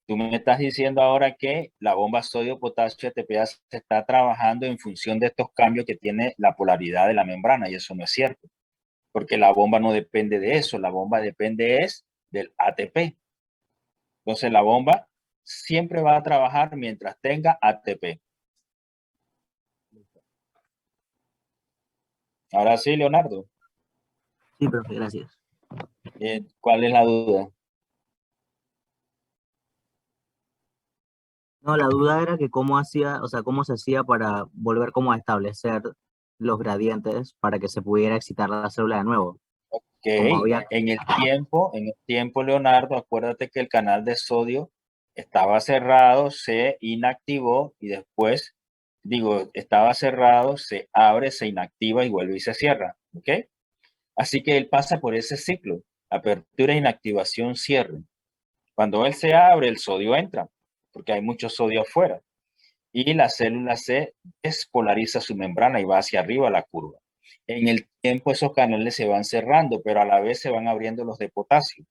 Tú me estás diciendo ahora que la bomba sodio-potasio ATPasa se está trabajando en función de estos cambios que tiene la polaridad de la membrana, y eso no es cierto. Porque la bomba no depende de eso, la bomba depende del ATP. Entonces la bomba siempre va a trabajar mientras tenga ATP. Ahora sí, Leonardo. Sí, profe, gracias. ¿Cuál es la duda? No, la duda era que cómo se hacía para volver como a establecer los gradientes para que se pudiera excitar la célula de nuevo. Ok, en el tiempo, Leonardo, acuérdate que el canal de sodio estaba cerrado, se inactivó y después, estaba cerrado, se abre, se inactiva y vuelve y se cierra, ¿ok? Así que él pasa por ese ciclo, apertura, inactivación, cierre. Cuando él se abre, el sodio entra, porque hay mucho sodio afuera, y la célula se despolariza su membrana y va hacia arriba la curva. En el tiempo esos canales se van cerrando, pero a la vez se van abriendo los de potasio.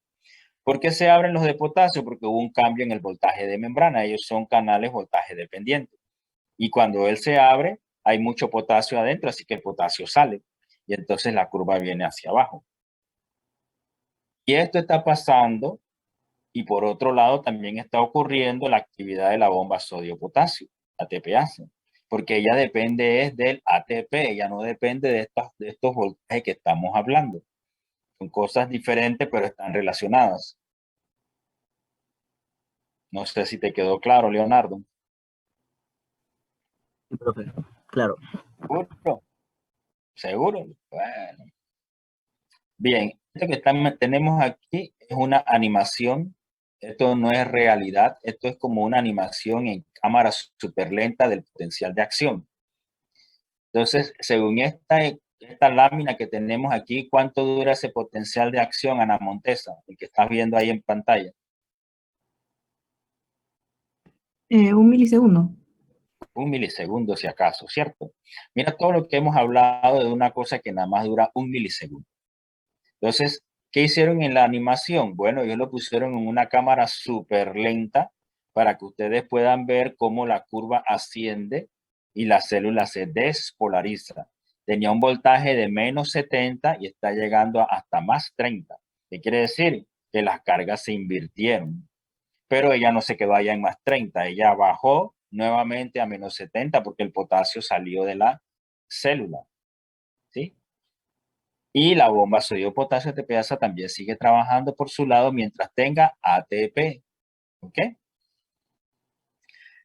¿Por qué se abren los de potasio? Porque hubo un cambio en el voltaje de membrana. Ellos son canales voltaje dependientes. Y cuando él se abre, hay mucho potasio adentro, así que el potasio sale. Y entonces la curva viene hacia abajo. Y esto está pasando, y por otro lado también está ocurriendo la actividad de la bomba sodio-potasio, ATPasa, porque ella depende del ATP, ella no depende de estos voltajes que estamos hablando. Son cosas diferentes, pero están relacionadas. No sé si te quedó claro, Leonardo. Sí, profe, claro. ¿Seguro? ¿Seguro? Bueno. Bien, esto que tenemos aquí es una animación. Esto no es realidad, esto es como una animación en cámara súper lenta del potencial de acción. Entonces, según esta lámina que tenemos aquí, ¿cuánto dura ese potencial de acción, Ana Montesa, el que estás viendo ahí en pantalla? 1 milisegundo. 1 milisegundo, si acaso, ¿cierto? Mira todo lo que hemos hablado de una cosa que nada más dura 1 milisegundo. Entonces, ¿qué hicieron en la animación? Bueno, ellos lo pusieron en una cámara súper lenta para que ustedes puedan ver cómo la curva asciende y la célula se despolariza. Tenía un voltaje de menos 70 y está llegando hasta más 30. ¿Qué quiere decir? Que las cargas se invirtieron. Pero ella no se quedó allá en más 30, ella bajó nuevamente a menos 70 porque el potasio salió de la célula. ¿Sí? Y la bomba sodio-potasio ATPasa también sigue trabajando por su lado mientras tenga ATP. ¿Ok?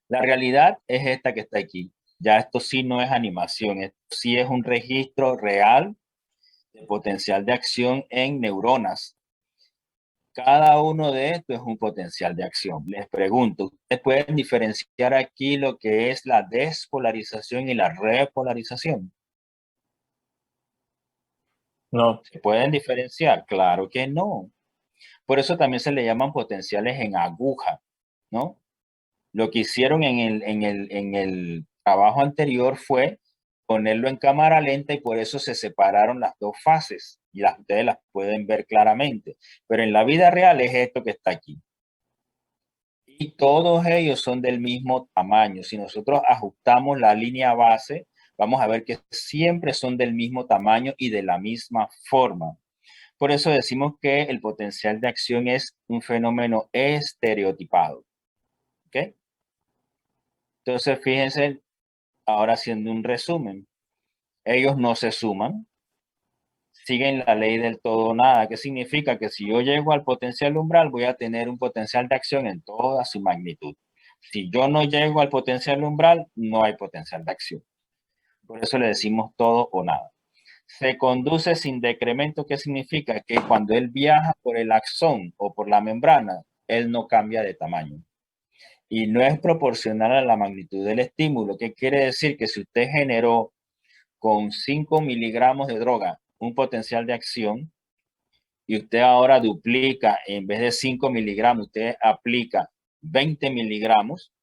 La realidad es esta que está aquí. Ya esto sí no es animación, esto sí es un registro real de potencial de acción en neuronas. Cada uno de estos es un potencial de acción. Les pregunto, ¿ustedes pueden diferenciar aquí lo que es la despolarización y la repolarización? No. ¿Se pueden diferenciar? Claro que no. Por eso también se le llaman potenciales en aguja, ¿no? Lo que hicieron en el trabajo anterior fue ponerlo en cámara lenta y por eso se separaron las dos fases y ustedes las pueden ver claramente. Pero en la vida real es esto que está aquí. Y todos ellos son del mismo tamaño. Si nosotros ajustamos la línea base vamos a ver que siempre son del mismo tamaño y de la misma forma. Por eso decimos que el potencial de acción es un fenómeno estereotipado. ¿Ok? Entonces, fíjense, ahora haciendo un resumen, ellos no se suman, siguen la ley del todo o nada, que significa que si yo llego al potencial umbral, voy a tener un potencial de acción en toda su magnitud. Si yo no llego al potencial umbral, no hay potencial de acción. Por eso le decimos todo o nada. Se conduce sin decremento, ¿qué significa? Que cuando él viaja por el axón o por la membrana, él no cambia de tamaño. Y no es proporcional a la magnitud del estímulo. ¿Qué quiere decir? Que si usted generó con 5 miligramos de droga un potencial de acción y usted ahora duplica, en vez de 5 miligramos, usted aplica 20 miligramos,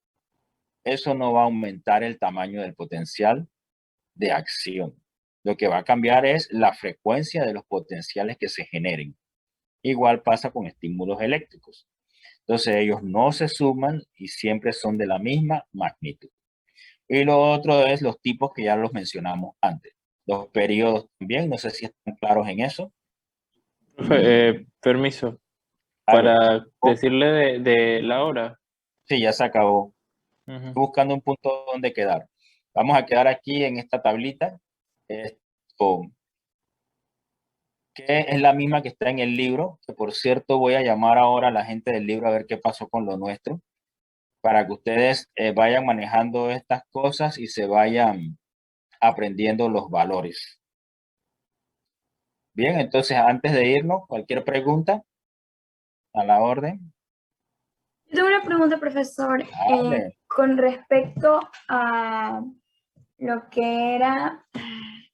eso no va a aumentar el tamaño del potencial de acción. Lo que va a cambiar es la frecuencia de los potenciales que se generen. Igual pasa con estímulos eléctricos. Entonces ellos no se suman y siempre son de la misma magnitud. Y lo otro es los tipos que ya los mencionamos antes. Los periodos también, no sé si están claros en eso. Permiso, para decirle de la hora. Sí, ya se acabó. Estoy buscando un punto donde quedar. Vamos a quedar aquí en esta tablita, que es la misma que está en el libro, que por cierto voy a llamar ahora a la gente del libro a ver qué pasó con lo nuestro, para que ustedes vayan manejando estas cosas y se vayan aprendiendo los valores. Bien, entonces antes de irnos, cualquier pregunta a la orden. Yo tengo una pregunta, profesor, con respecto a lo que era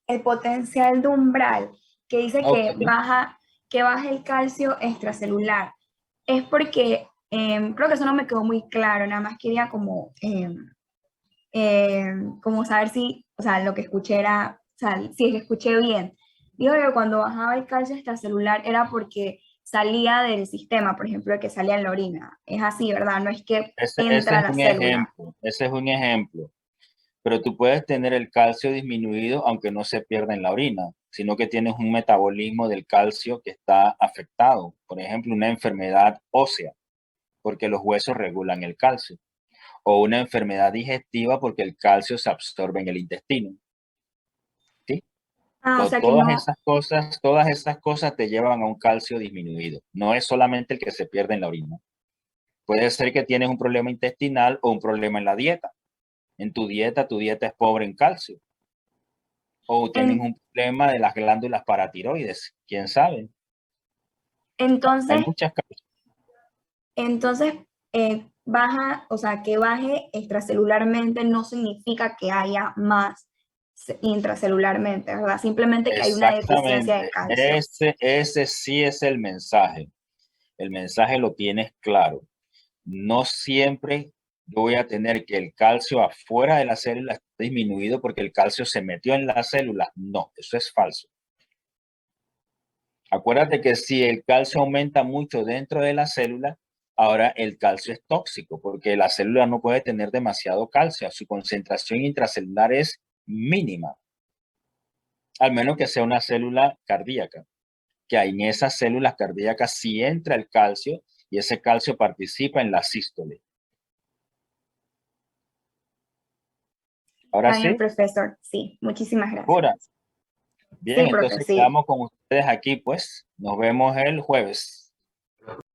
el potencial de umbral, que dice que baja el calcio extracelular. Es porque, creo que eso no me quedó muy claro, nada más quería como saber si, o sea, lo que escuché era, o sea, si escuché bien. Digo que cuando bajaba el calcio extracelular era porque salía del sistema, por ejemplo, que salía en la orina. Es así, ¿verdad? No es que entra a la célula. Ese es un ejemplo. Pero tú puedes tener el calcio disminuido aunque no se pierda en la orina, sino que tienes un metabolismo del calcio que está afectado. Por ejemplo, una enfermedad ósea, porque los huesos regulan el calcio. O una enfermedad digestiva porque el calcio se absorbe en el intestino. ¿Sí? O sea todas esas cosas te llevan a un calcio disminuido. No es solamente el que se pierde en la orina. Puede ser que tienes un problema intestinal o un problema en la dieta. En tu dieta es pobre en calcio. O tienes un problema de las glándulas paratiroides. ¿Quién sabe? Entonces, hay muchas causas. Entonces, baja, o sea, que baje extracelularmente no significa que haya más intracelularmente, ¿verdad? Simplemente que hay una deficiencia de calcio. Ese sí es el mensaje. El mensaje lo tienes claro. No siempre yo voy a tener que el calcio afuera de la célula está disminuido porque el calcio se metió en la célula. No, eso es falso. Acuérdate que si el calcio aumenta mucho dentro de la célula, ahora el calcio es tóxico porque la célula no puede tener demasiado calcio. Su concentración intracelular es mínima. Al menos que sea una célula cardíaca. Que en esas células cardíacas sí entra el calcio y ese calcio participa en la sístole. Ahora Está bien, sí. profesor. Sí, muchísimas gracias. Pura. Bien, Sí, profe, entonces sí. quedamos con ustedes aquí, pues. Nos vemos el jueves.